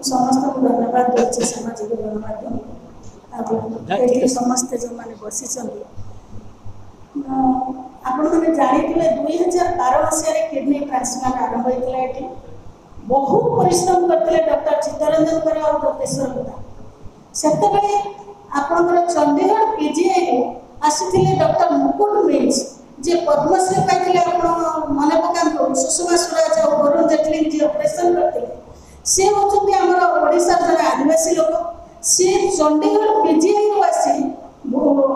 समस्त धन्यवाद दूसरे सामाजिक गणमाध्यम समस्ते जो मैंने बसी आपण मैंने जानी 2012 मसीह किडनी ट्रांसप्लांट आरंभ होता है। बहुत परिश्रम करते डॉक्टर चित्तरंजन कर लोकेश्वर गुप्ता से आपंकर चंडीगढ़ पीजीआई आसी डॉक्टर मुकुट मिल्स जे पद्मश्री पाई मन पका सुषमा स्वराज और वरुण जेटली जी ऑपरेशन करते सी होती आमर ओडिशा जन आदिवासी लोक सी चंडीगढ़ पीजीआई आसी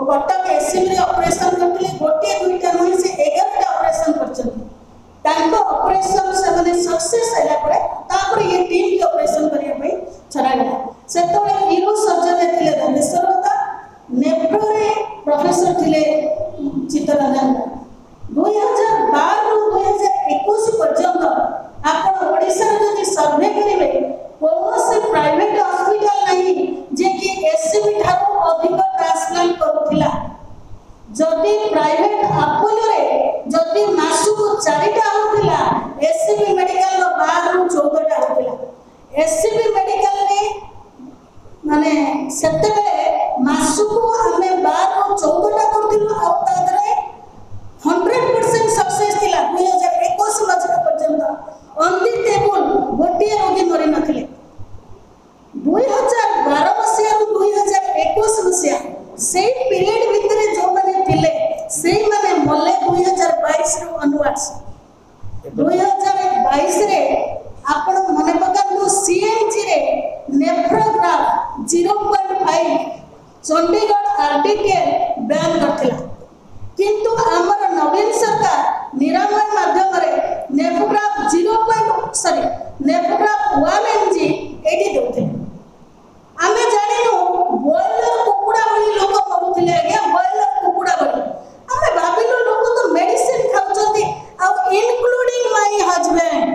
कटक एसएमरी ऑपरेशन करते गोटे दुईटा नुहे से 11टा ऑपरेशन कर ऑपरेशन से सक्सेस है ये टीम की ऑपरेशन करने छड़ागला से यूरो सर्जन थे धनेश्वर गुप्ता नेफ्रोरे प्रोफेसर थे चित्तरंजन 2012 रू 2021 पर्यंत आप ओडिशा जब सर्वे करेंगे कौन से प्राइवेट हॉस्पिटल नहीं जे कि एससीबी ठारू अधिक ट्रांसप्लांट करूला जदि प्राइवेट अपोलो रे जदि मासु को 4टा होतिला एससीबी मेडिकल रो 12 रू 14टा होतिला एससीबी मेडिकल रे माने सेते बेले मासु को हमें 12 रू 14टा करथिलु आ तादरे 100% सक्सेस थिला 2021 मजरा पर्यंत ऑन दी टेबल गोटे रोगी मरि नथिले 2012 मसीहा 2021 मसीहा से पीरियड भितर जो मैंने थिले से माने मले 2022 रो अनवर्ड्स 2022 रे आपण मने पकानु सीएमजी रे नेफ्रोग्राफ 0.5 चंडीगढ़ आरडीटीएल बैन करथिला किंतु आमर नवीन सरकार निरामय माध्यम रे नेफ्रोग्राफ 1 mg एटी देउथे आमे जानिनु बॉयलर कुकुड़ा बली लोक मरुथिले आज्ञा बॉयलर कुकुड़ा बली आमे भाबिलो लोक तो मेडिसिन खाउचंती आ इंक्लूडिंग माय हस्बैंड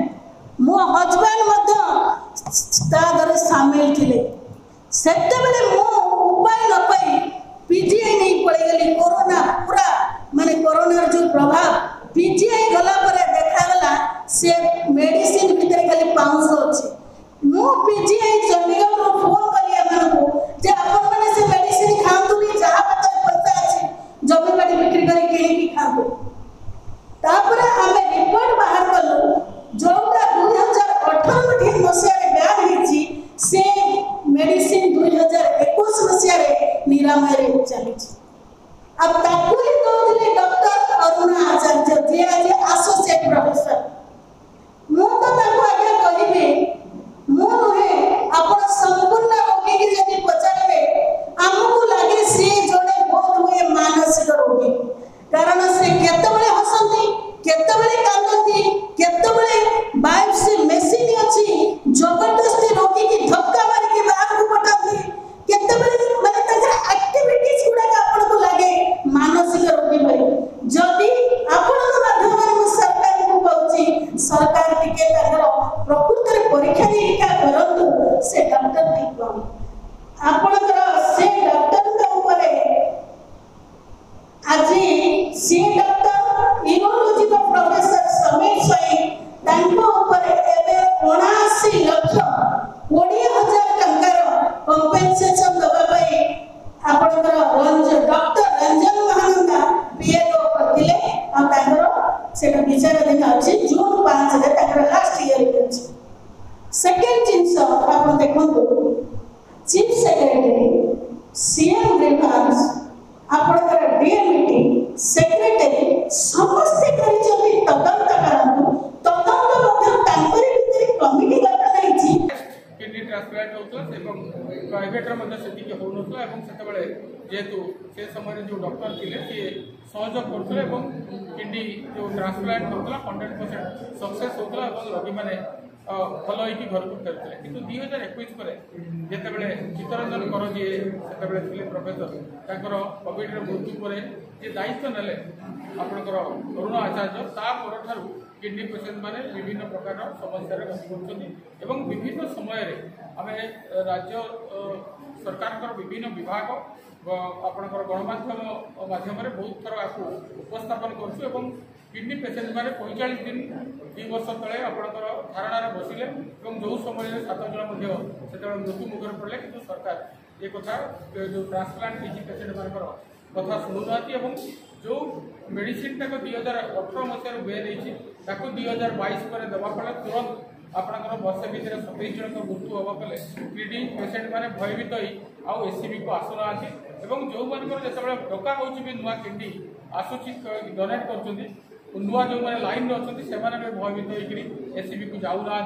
मो हस्बैंड मध्य तादर शामिल थिले सेते बेले मो उपाय न पाई पीजीआई नहीं पड़े गली कोरोना पूरा माने कोरोना जो प्रभाव पीजीआई गला पर देखा गला से मेडिसिन भीतर खाली 500 अछि मो पीजीआई चंडीगढ़ रो फोन कलिया मानको जे अपन माने से मेडिसिन खांतु भी जहां पता पैसा अछि जमी बाड़ी बिक्री करी किणी की खांतु तापरे हमें रिपोर्ट बाहर करलो जोटा 2018 मसीहा रे बैन हिची से मेडिसिन 2021 मसीहा रे निरामय रे चली अब ताकू ही तो दिले डॉक्टर अरुणा आचार्य जे आज एसोसिएट प्रोफेसर मो तो ताकू आगे कहिबे मो नुहे आपण संपूर्ण रोगी की यदि पचारे हमको लागे से जोड़े बहुत हुए मानसिक रोगी कारण से केतबेले हसंती केतबेले कांदंती केतबेले बायोप्सी मशीन अछि जबरदस्ती रोगी की धक्का मारी के बाहर को पठाती केतबेले माने तकर एक्टिविटीज गुडा आपण को लागे मानसिक रोगी भई जदि आपण माध्यम रे सरकार को कहउची सरकार टिके तकर प्रकृति रे परीक्षा निरीक्षा करंतु से डॉक्टर ठीक कोन आपनकर से डॉक्टर के ऊपर आज से डॉक्टर यूरोलॉजी का प्रोफेसर समीर साई तांको ऊपर एबे 79 लाख 20,000 टंकार कंपेंसेशन दबा पाई आपनकर डॉक्टर रंजन महानंदा पीएलओ करथिले आ तांकर सेटा विचाराधीन अछि जून 5 रे तांकर लास्ट ईयर अछि सेकंड जिंस आपण देखंतु चीफ सेक्रेटरी सीएम ग्रीवहाउस आपनकर डीएमटी सेक्रेटरी समस्त करिचोबी तदंत करंतु तदंत मध्ये तांकरी भितर कमिटी गठन हैछि किडनी ट्रांसप्लांट होतला एवं प्राइवेट रे मध्ये सेति के होनतला एवं सेतबेले जेतु से समय जो डॉक्टर थिले से सहयोग करथले एवं किडनी जो ट्रांसप्लांट होतला 100% सक्सेस होतला एवं रोगी माने भल होइकी घर को फेरथिले किंतु 2021 पर जेतेबेले चित्तरंजन कर जे सेतेबेले थिले प्रोफेसर ताकर कोविड रे मृत्यु परे जे दायित्व नेले आपनकर अरुण आचार्य ता परठारु किडनी पेशेंट माने विभिन्न प्रकार समस्या रे गति करछथि एवं विभिन्न समय रे आमे राज्य सरकार विभिन्न विभाग आपनकर गणमाध्यम माध्यम रे बहुत थर आपको उपस्थापन करछु एवं किडनी पेसेंट मैंने 45 दिन 2 वर्ष तले आपंकर धारणार बसिले जो समय 7 जन से मृत्यु मुखर पड़े कि सरकार ये कथा जो ट्रांसप्लांट पेसेंट मान कथा शुणुना जो मेडिसिन 2018 मसीह बेल होती 2022 पर देवा फल तुरंत आपंकर वर्ष भितर 27 जन मृत्यु हवा फल किडनी पेसेंट मैंने भयभीत हो एससीबी को आसुना जो मानकर जो डका हो नुआ किडनी आसूची डोनेट कर नुआ जो मैंने लाइन में अच्छा से भयभीत होकर एससीबी को जाऊना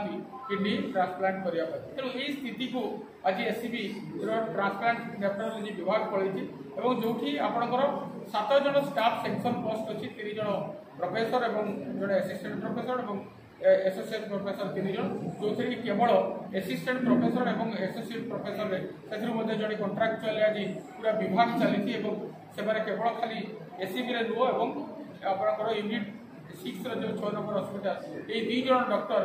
किडनी ट्रांसप्लांट करने तेणु यही स्थिति को आज एससीबी ट्रांसप्लांट नेफ्रोलॉजी विभाग पड़े जो आपंकर 7 जन स्टाफ सेक्शन पोस्ट अच्छी 3 जन प्रोफेसर और जो असिस्टेंट प्रोफेसर और एसोसिएट प्रोफेसर 3 जन जो थी केवल असिस्टेंट प्रोफेसर और एसोसिएट प्रोफेसर से जड़े कंट्राक्चुअल आज पूरा विभाग चली केवल खाली एससीबी नुह और आपंकर यूनिट 6 जो 6 नंबर हस्पिटाल ये 2 जन डॉक्टर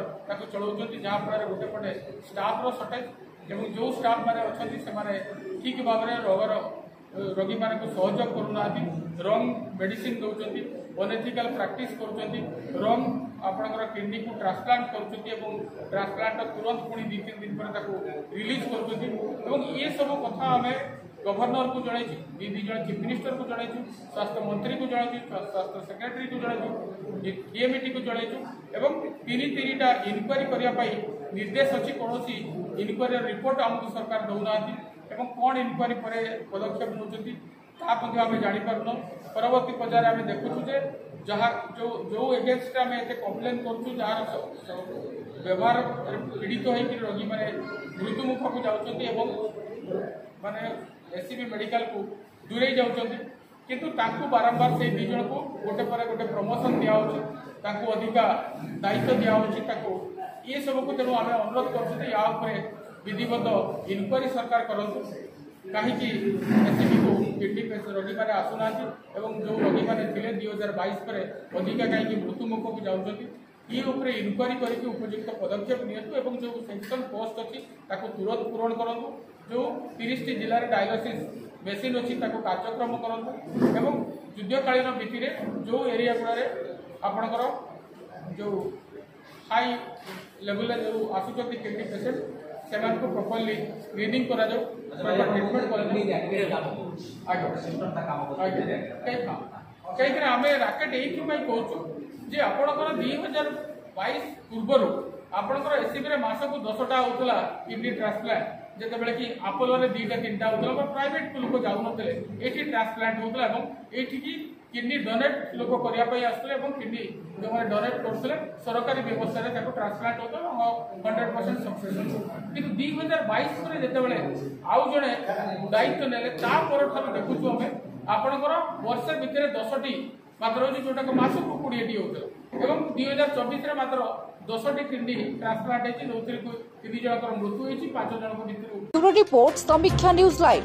चलाऊँ जहाँफल गोटे पटे स्टाफ सर्टेज और जो स्टाफ मैंने अच्छा से ठीक भाव में रोगर रोगी मान सहयोग करूना रंग मेडिसिन दौरान अनएथिकल प्रैक्टिस कर रंग आपंकर किडनी को ट्रांसप्लांट कर ट्रांसप्लांट तुरंत पुणी 2-3 दिन पर रिलीज कर ये सब कथा आम गवर्नर को जन 2 जन चीफ मिनिस्टर को जन स्वास्थ्य मंत्री को जन स्वास्थ्य सेक्रेटरी को जन डीएमईटी को जन 3-3टा इनक्वारी करने निर्देश अच्छी कौन इनक्वारी रिपोर्ट आमको सरकार दौना कौन इनक्वारी पर पदक्षेप नौकरी आम जापार परवर्ती पर्यायर आम देखुचे जहाँ जो जो एगेन्स्ट आम एत कम्प्लेन करूँ जार व्यवहार पीड़ित होकर रोगी मैंने मृत्युमुख को जाऊँच माने एससीबी मेडिकल को दूरे जाऊँच किंतु बारंबार से 2 जन को गोटे पर गोटे प्रमोशन दिखाई अधिका दायित्व दिखाई ये सब को तेणु आम अनुरोध कर विधिवत इनक्वारी सरकार करूँ कहीं एससीबी को किडनी रोगी मैंने आसुना जो रोगी मैंने थे 2022 पर अधिका कहीं मृत्युमुख को जाऊँच ये इनक्वारी करके उपयुक्त पदक्षेप नियंतु जो सेक्शन पोस्ट अच्छी तुरंत पूरण करूँ जो 30 जिले में डायलिसिस मेसीन अच्छी कार्यक्रम करूँ युद्धकालीन भित्ति जो एरिया गुड़े आपणकर जो हाई लेवल जो आसुच्च किडनी पेसेंट से प्रॉपर्ली स्क्रीनिंग करा ट्रीटमेंट कहीं आम राकेट ये कहूँ जे आपणकर 2022 पूर्व आपणकर एससीबी मासक 10टा होता किडनी ट्रांसप्लांट जिते कि आपोलो 2-3टा होता प्राइवेट लोक जाऊन ये ट्रांसप्लांट होता ये किडनी डोनेट लोक करने आसते किडनी जो मैंने डोनेट करते सरकारी व्यवस्था ट्रांसप्लांट होता 100% सक्सेसफुल कि 2022 पर जिते आउ जड़े दायित्व ने देखुचु आम आपणकर वर्ष भितर 10टी मात्र जोटा मासक 20टी होता 2024 मात्र 10टी किडनी ट्रांसप्लांट होती जो 3 जन मृत्यु होती 5 जन भितर रिपोर्ट समीक्षा न्यूज लाइव।